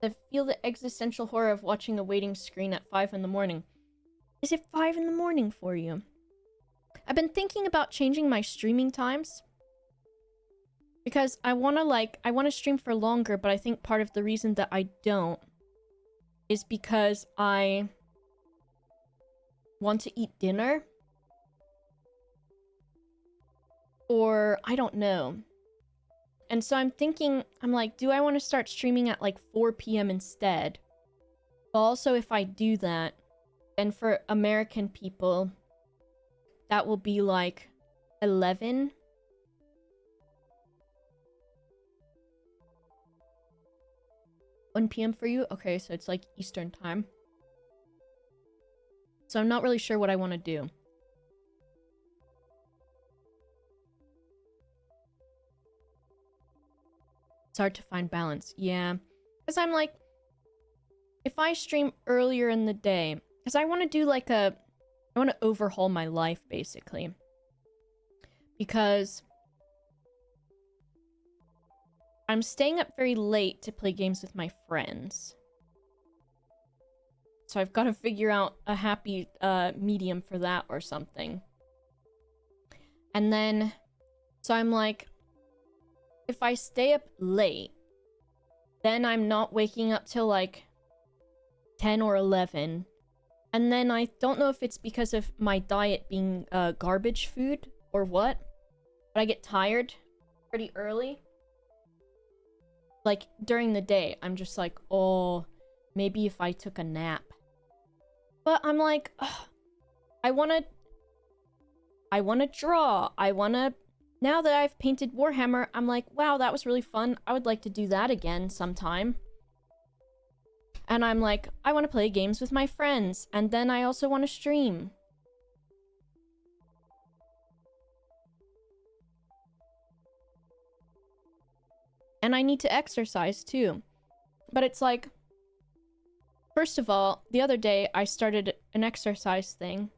I feel the existential horror of watching a waiting screen at 5 in the morning. Is it 5 in the morning for you? I've been thinking about changing my streaming times. Because I want to stream for longer, but I think part of the reason that I don't is because I want to eat dinner. Or, I don't know. And so I'm thinking, I'm like, do I want to start streaming at like 4 p.m. instead? But also, if I do that, then for American people, that will be like 11. p.m. for you? Okay, so it's like Eastern time. So I'm not really sure what I want to do. It's hard to find balance. Yeah. Because I'm like, if I stream earlier in the day, because I want to do like I want to overhaul my life, basically. Because I'm staying up very late to play games with my friends. So I've got to figure out a happy medium for that or something. And then, so I'm like, if I stay up late, then I'm not waking up till like 10 or 11. And then I don't know if it's because of my diet being garbage food or what, but I get tired pretty early. Like, during the day, I'm just like, oh, maybe if I took a nap. But I'm like, ugh, I wanna draw. Now that I've painted Warhammer, I'm like, wow, that was really fun. I would like to do that again sometime. And I'm like, I want to play games with my friends. And then I also want to stream. And I need to exercise too. But it's like, first of all, the other day I started an exercise thing.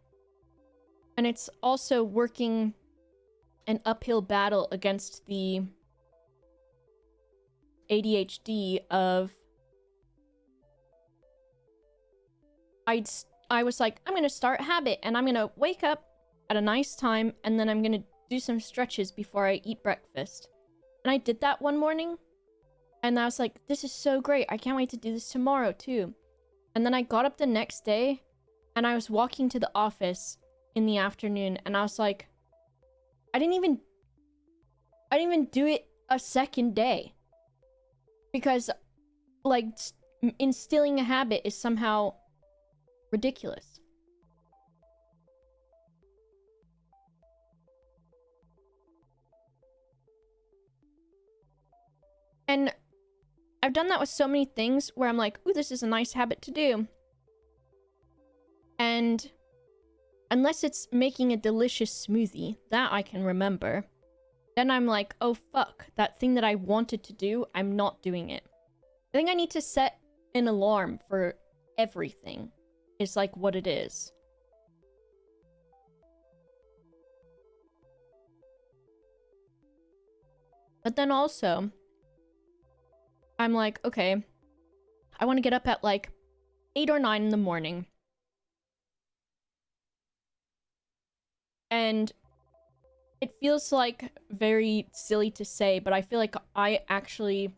And it's also working an uphill battle against the ADHD of I was like, I'm gonna start a habit and I'm gonna wake up at a nice time and then I'm gonna do some stretches before I eat breakfast. And I did that one morning and I was like, this is so great. I can't wait to do this tomorrow too. And then I got up the next day and I was walking to the office in the afternoon and I was like, I didn't even do it a second day. Because, like, instilling a habit is somehow ridiculous. And I've done that with so many things where I'm like, ooh, this is a nice habit to do. And unless it's making a delicious smoothie, that I can remember, then I'm like, oh fuck, that thing that I wanted to do, I'm not doing it. I think I need to set an alarm for everything, is like what it is. But then also, I'm like, okay, I want to get up at like 8 or 9 in the morning. And it feels like very silly to say, but I feel like I actually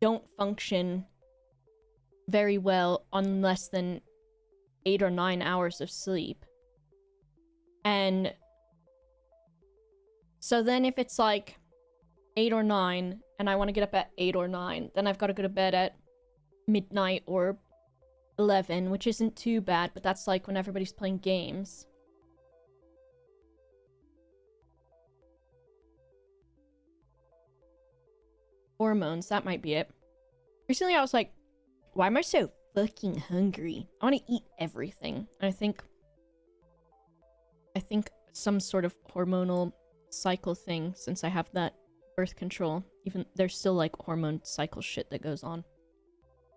don't function very well on less than 8 or 9 hours of sleep. And so then if it's like 8 or 9 and I want to get up at 8 or 9, then I've got to go to bed at midnight or 11, which isn't too bad, but that's like when everybody's playing games. Hormones, that might be it. Recently I was like, why am I so fucking hungry? I want to eat everything. And I think some sort of hormonal cycle thing, since I have that birth control. Even there's still like hormone cycle shit that goes on.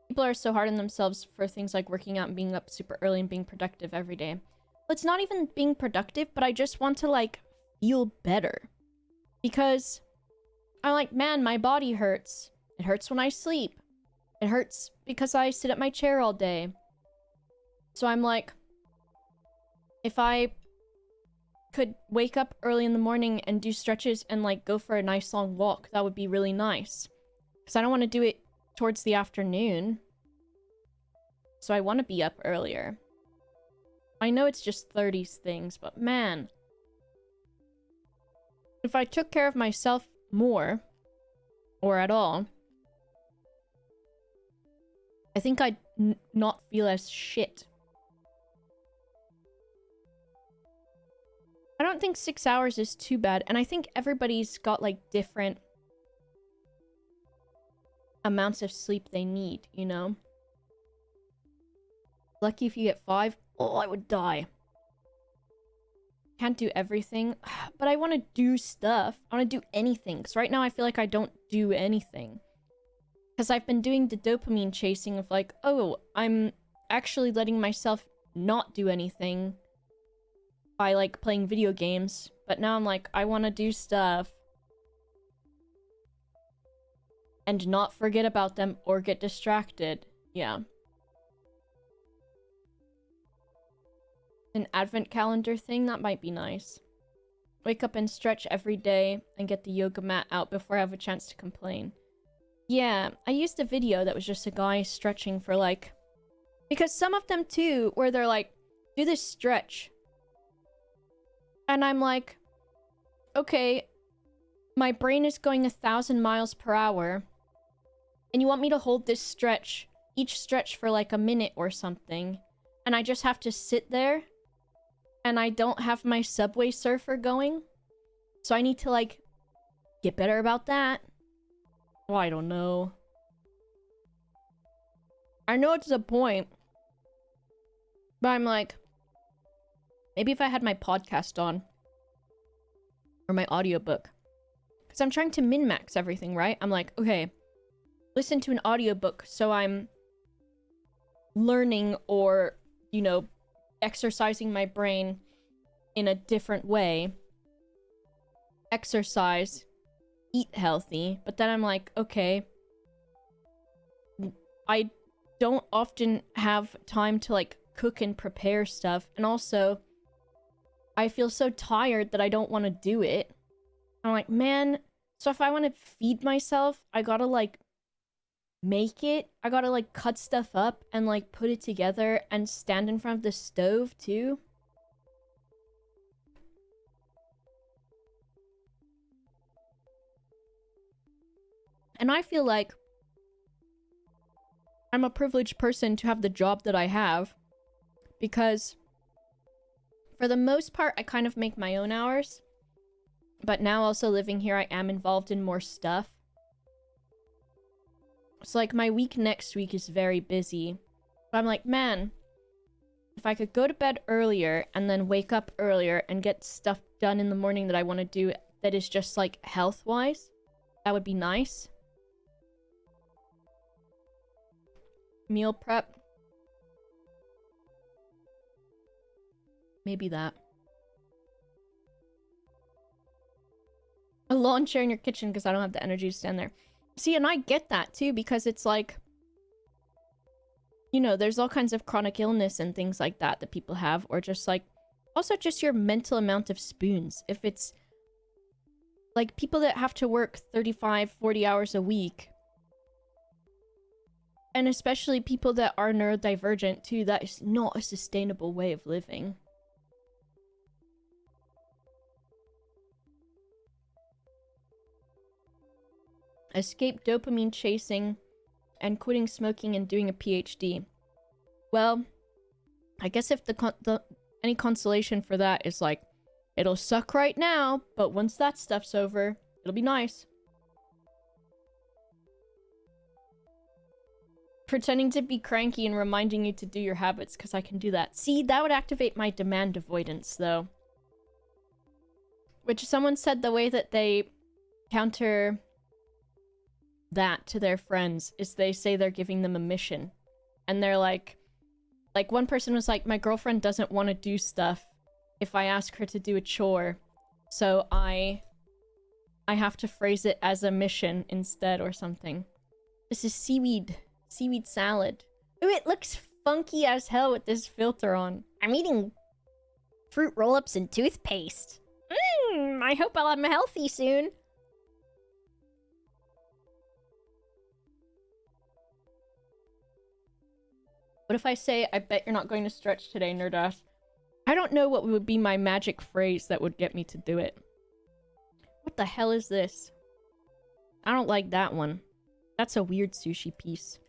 People are so hard on themselves for things like working out and being up super early and being productive every day. Well, it's not even being productive, but I just want to like feel better. Because I'm like, man, my body hurts. It hurts when I sleep. It hurts because I sit at my chair all day. So I'm like, if I could wake up early in the morning and do stretches and like go for a nice long walk, that would be really nice. Because I don't want to do it towards the afternoon. So I want to be up earlier. I know it's just 30s things, but man. If I took care of myself more, or at all, I think I'd not feel as shit. I don't think 6 hours is too bad, and I think everybody's got like different amounts of sleep they need, you know? Lucky if you get 5. Oh, I would die. Can't do everything, but I want to do stuff. I want to do anything, because right now I feel like I don't do anything. Because I've been doing the dopamine chasing of like, oh, I'm actually letting myself not do anything by like playing video games. But now I'm like, I want to do stuff and not forget about them or get distracted. Yeah. An advent calendar thing, that might be nice. Wake up and stretch every day and get the yoga mat out before I have a chance to complain. Yeah, I used a video that was just a guy stretching for like... Because some of them too, where they're like, do this stretch. And I'm like, okay, my brain is going 1,000 miles per hour. And you want me to hold this stretch, each stretch for like a minute or something. And I just have to sit there. And I don't have my Subway Surfer going. So I need to like, get better about that. Oh, I don't know. I know it's a point. But I'm like, maybe if I had my podcast on. Or my audiobook. Because I'm trying to min-max everything, right? I'm like, okay, listen to an audiobook so I'm learning or, you know, exercising my brain in a different way. Exercise. Eat healthy. But then I'm like, okay, I don't often have time to like cook and prepare stuff. And also, I feel so tired that I don't want to do it. I'm like, man, so if I want to feed myself, I gotta like make it. I gotta like cut stuff up and like put it together and stand in front of the stove too. And I feel like I'm a privileged person to have the job that I have, because for the most part, I kind of make my own hours. But now also living here, I am involved in more stuff. So like my week next week is very busy. But I'm like, man, if I could go to bed earlier and then wake up earlier and get stuff done in the morning that I want to do that is just like health-wise, that would be nice. Meal prep. Maybe that. A lawn chair in your kitchen because I don't have the energy to stand there. See, and I get that too, because it's like, you know, there's all kinds of chronic illness and things like that that people have, or just like, also just your mental amount of spoons. If it's like people that have to work 35, 40 hours a week, and especially people that are neurodivergent too, that is not a sustainable way of living. Escape dopamine chasing and quitting smoking and doing a PhD. Well, I guess if any consolation for that is like, it'll suck right now, but once that stuff's over, it'll be nice. Pretending to be cranky and reminding you to do your habits, because I can do that. See, that would activate my demand avoidance, though. Which someone said the way that they counter that to their friends is they say they're giving them a mission. And they're like one person was like, my girlfriend doesn't want to do stuff if I ask her to do a chore. So I have to phrase it as a mission instead or something. This is seaweed. seaweed salad. Ooh, it looks funky as hell with this filter on. I'm eating fruit roll-ups and toothpaste. I hope I'm healthy soon. What if I say, I bet you're not going to stretch today, nerdass? I don't know what would be my magic phrase that would get me to do it. What the hell is this? I don't like that one. That's a weird sushi piece.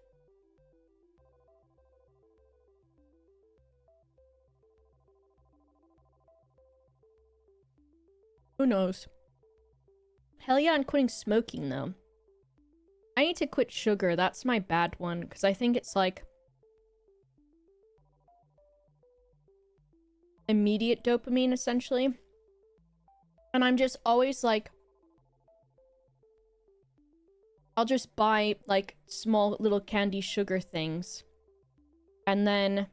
Who knows? Hell yeah, I'm quitting smoking, though. I need to quit sugar. That's my bad one, because I think it's, like, immediate dopamine, essentially. And I'm just always, like... I'll just buy, like, small little candy sugar things. And then...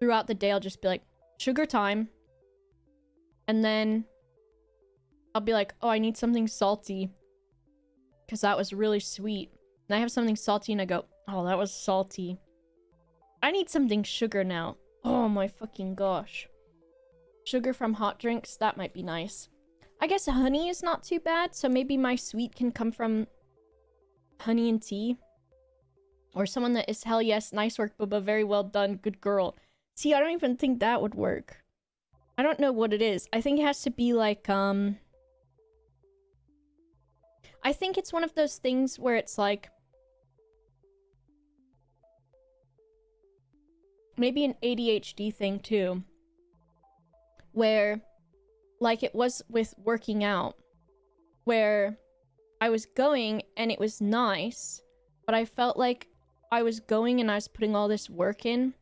throughout the day, I'll just be like, sugar time. And then... I'll be like, oh, I need something salty. Because that was really sweet. And I have something salty and I go, oh, that was salty. I need something sugar now. Oh my fucking gosh. Sugar from hot drinks, that might be nice. I guess honey is not too bad, so maybe my sweet can come from honey and tea. Or someone that is, hell yes, nice work, Bubba, very well done, good girl. See, I don't even think that would work. I don't know what it is. I think it has to be like, I think it's one of those things where it's like... maybe an ADHD thing too. Where, like it was with working out. Where I was going and it was nice, but I felt like I was going and I was putting all this work in.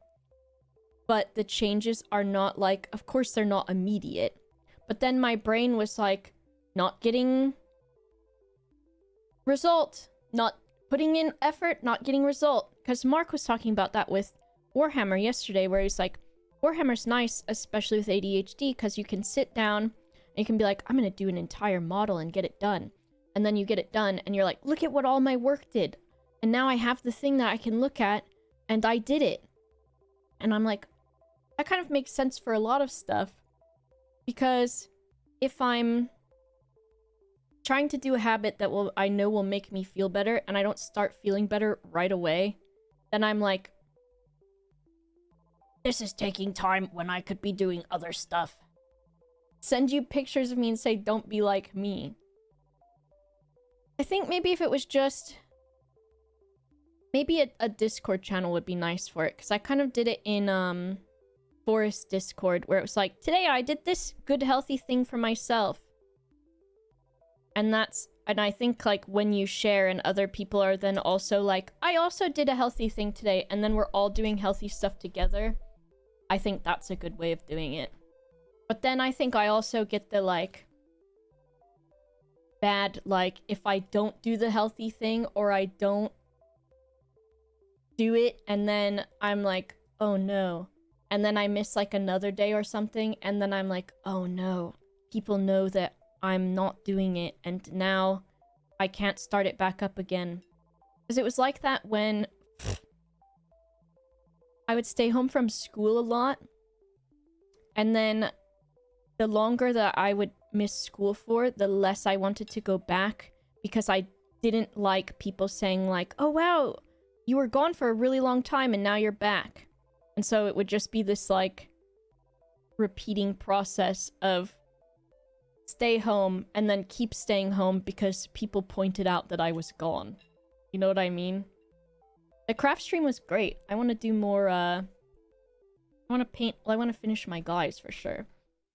But the changes are not like, of course they're not immediate. But then my brain was like, not getting result. Not putting in effort, not getting result. Because Mark was talking about that with Warhammer yesterday, where he's like, Warhammer's nice, especially with ADHD, because you can sit down and you can be like, I'm gonna do an entire model and get it done. And then you get it done and you're like, look at what all my work did. And now I have the thing that I can look at and I did it. And I'm like, that kind of makes sense for a lot of stuff. Because if I'm trying to do a habit that I know will make me feel better and I don't start feeling better right away, then I'm like, this is taking time when I could be doing other stuff. Send you pictures of me and say, don't be like me. I think maybe if it was just... maybe a Discord channel would be nice for it. Because I kind of did it in, Forest Discord. Where it was like, today I did this good healthy thing for myself. And that's... and I think, like, when you share and other people are then also like, I also did a healthy thing today. And then we're all doing healthy stuff together. I think that's a good way of doing it. But then I think I also get the, like, bad, like, if I don't do the healthy thing or I don't do it and then I'm like, oh no. And then I miss, like, another day or something and then I'm like, oh no. People know that I'm not doing it and now I can't start it back up again. Because it was like that when... I would stay home from school a lot. And then the longer that I would miss school for, the less I wanted to go back. Because I didn't like people saying like, oh wow, you were gone for a really long time and now you're back. And so it would just be this like repeating process of stay home and then keep staying home because people pointed out that I was gone. You know what I mean? The craft stream was great. I want to do more, I want to paint... well, I want to finish my guys for sure.